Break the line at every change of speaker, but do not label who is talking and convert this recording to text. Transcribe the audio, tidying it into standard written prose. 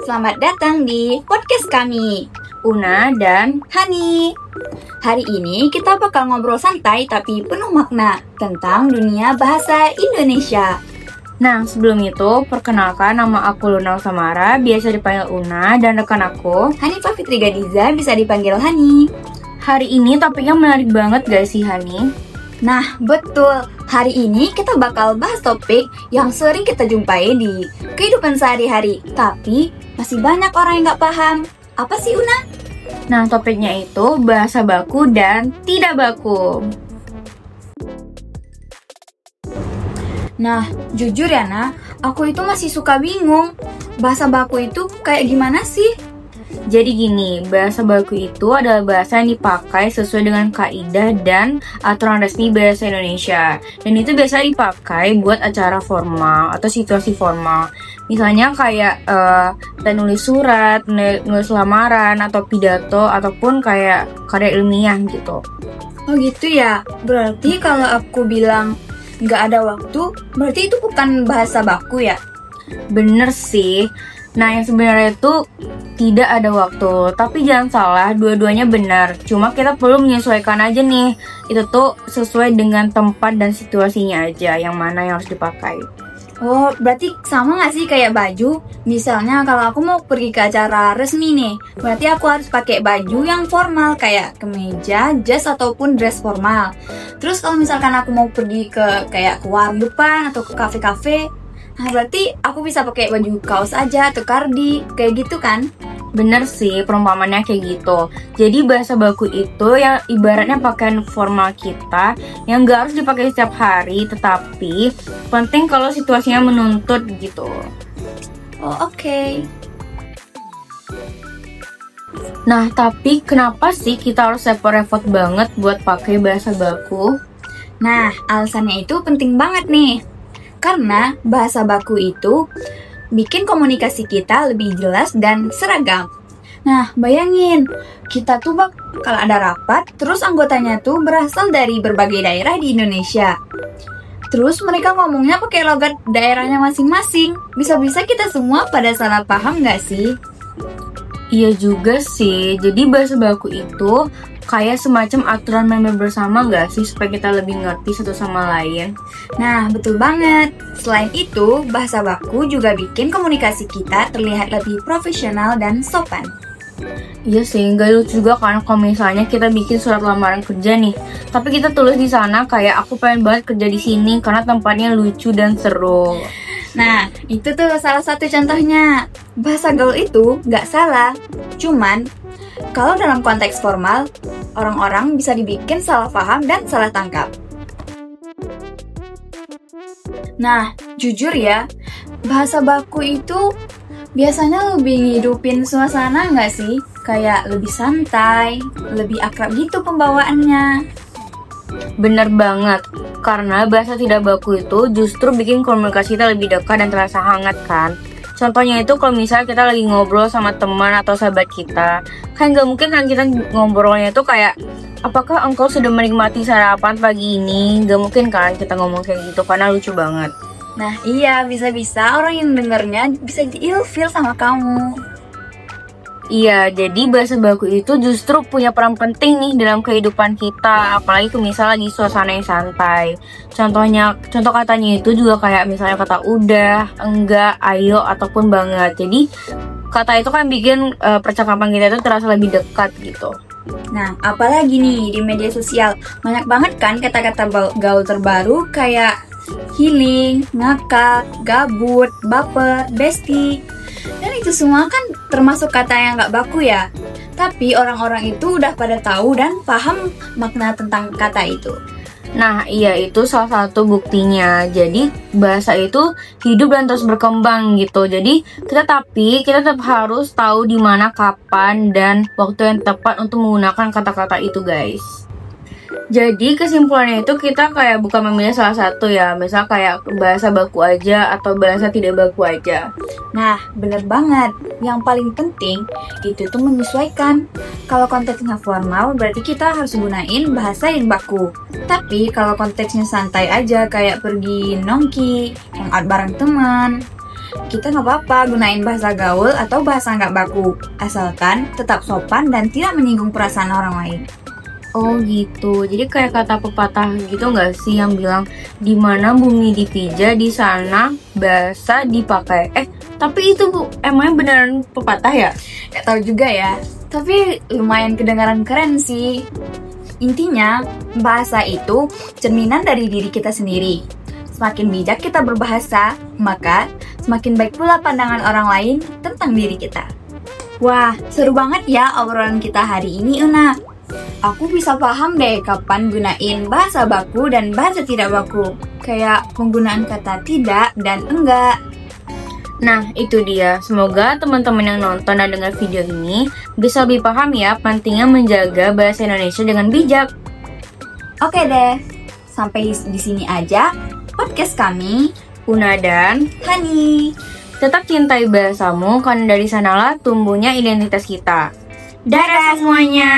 Selamat datang di podcast kami, Una dan Hani. Hari ini kita bakal ngobrol santai tapi penuh makna tentang dunia bahasa Indonesia.
Nah, sebelum itu, perkenalkan nama aku Luna Samara, biasa dipanggil Una, dan rekan aku,
Hanifah Fitri Gadiza, bisa dipanggil Hani.
Hari ini topiknya menarik banget gak sih, Hani?
Nah, betul. Hari ini kita bakal bahas topik yang sering kita jumpai di kehidupan sehari-hari, tapi masih banyak orang yang gak paham. Apa sih, Una?
Nah, topiknya itu bahasa baku dan tidak baku.
Nah, jujur ya, aku itu masih suka bingung. Bahasa baku itu kayak gimana sih?
Jadi gini, bahasa baku itu adalah bahasa yang dipakai sesuai dengan kaidah dan aturan resmi bahasa Indonesia. Dan itu biasa dipakai buat acara formal atau situasi formal. Misalnya kayak kita nulis surat, nulis lamaran, atau pidato, ataupun kayak karya ilmiah gitu.
Oh gitu ya, berarti kalau aku bilang nggak ada waktu, berarti itu bukan bahasa baku ya?
Bener sih. Nah, yang sebenarnya itu tidak ada waktu, tapi jangan salah, dua-duanya benar. Cuma kita perlu menyesuaikan aja nih. Itu tuh sesuai dengan tempat dan situasinya aja, yang mana yang harus dipakai.
Oh, berarti sama nggak sih kayak baju? Misalnya kalau aku mau pergi ke acara resmi nih, berarti aku harus pakai baju yang formal kayak kemeja, jas, ataupun dress formal. Terus kalau misalkan aku mau pergi ke kayak ke warung depan atau ke kafe-kafe, nah berarti aku bisa pakai baju kaos aja atau kardi, kayak gitu kan?
Bener sih, perumpamannya kayak gitu. Jadi bahasa baku itu yang ibaratnya pakaian formal kita yang gak harus dipakai setiap hari, tetapi penting kalau situasinya menuntut gitu.
Oh, oke.
Nah, tapi kenapa sih kita harus repot-repot banget buat pakai bahasa baku?
Nah, alasannya itu penting banget nih. Karena bahasa baku itu bikin komunikasi kita lebih jelas dan seragam. Nah, bayangin, kita tuh kalau ada rapat, terus anggotanya tuh berasal dari berbagai daerah di Indonesia. Terus mereka ngomongnya pakai logat daerahnya masing-masing. Bisa-bisa kita semua pada salah paham nggak sih?
Iya juga sih, jadi bahasa baku itu kayak semacam aturan member bersama nggak sih supaya kita lebih ngerti satu sama lain?
Nah, betul banget. Selain itu, bahasa baku juga bikin komunikasi kita terlihat lebih profesional dan sopan.
Iya sih, nggak lucu juga kan kalau misalnya kita bikin surat lamaran kerja nih, tapi kita tulis di sana kayak aku pengen banget kerja di sini karena tempatnya lucu dan seru.
Nah, itu tuh salah satu contohnya. Bahasa gaul itu nggak salah, cuman kalau dalam konteks formal, orang-orang bisa dibikin salah paham dan salah tangkap. Nah, jujur ya, bahasa baku itu biasanya lebih ngidupin suasana nggak sih? Kayak lebih santai, lebih akrab gitu pembawaannya.
Bener banget, karena bahasa tidak baku itu justru bikin komunikasi kita lebih dekat dan terasa hangat kan. Contohnya itu kalau misalnya kita lagi ngobrol sama teman atau sahabat kita, kan nggak mungkin kan kita ngobrolnya itu kayak, apakah engkau sudah menikmati sarapan pagi ini? Nggak mungkin kan kita ngomong kayak gitu, karena lucu banget.
Nah iya, bisa-bisa orang yang dengernya bisa ilfil sama kamu.
Iya, jadi bahasa baku itu justru punya peran penting nih dalam kehidupan kita, apalagi kalau misalnya lagi suasana yang santai. Contoh katanya itu juga kayak misalnya kata udah, enggak, ayo, ataupun banget. Jadi kata itu kan bikin percakapan kita itu terasa lebih dekat gitu.
Nah, apalagi nih di media sosial, banyak banget kan kata-kata gaul terbaru kayak healing, ngakak, gabut, baper, bestie. Dan itu semua kan termasuk kata yang gak baku ya. Tapi orang-orang itu udah pada tahu dan paham makna tentang kata itu.
Nah iya, itu salah satu buktinya. Jadi bahasa itu hidup dan terus berkembang gitu. Jadi kita tetap harus tahu di mana, kapan, dan waktu yang tepat untuk menggunakan kata-kata itu guys. Jadi kesimpulannya itu kita kayak bukan memilih salah satu ya. Misal kayak bahasa baku aja atau bahasa tidak baku aja.
Nah, bener banget. Yang paling penting itu tuh menyesuaikan. Kalau konteksnya formal, berarti kita harus gunain bahasa yang baku. Tapi kalau konteksnya santai aja, kayak pergi nongki, hangout bareng teman, Kita nggak apa-apa gunain bahasa gaul atau bahasa nggak baku, asalkan tetap sopan dan tidak menyinggung perasaan orang lain.
Oh gitu, jadi kayak kata pepatah gitu nggak sih yang bilang di mana bumi dipijak di sana bahasa dipakai. Tapi itu emangnya beneran pepatah ya?
Gak tahu juga ya, tapi lumayan kedengaran keren sih. Intinya, bahasa itu cerminan dari diri kita sendiri. Semakin bijak kita berbahasa, maka semakin baik pula pandangan orang lain tentang diri kita. Wah, seru banget ya obrolan kita hari ini, Una. Aku bisa paham deh kapan gunain bahasa baku dan bahasa tidak baku. Kayak penggunaan kata tidak dan enggak.
Nah, itu dia. Semoga teman-teman yang nonton dan dengar video ini bisa lebih paham ya pentingnya menjaga bahasa Indonesia dengan bijak.
Oke deh, sampai di sini aja podcast kami,
Una dan
Hani.
Tetap cintai bahasamu karena dari sanalah tumbuhnya identitas kita. Dadah semuanya!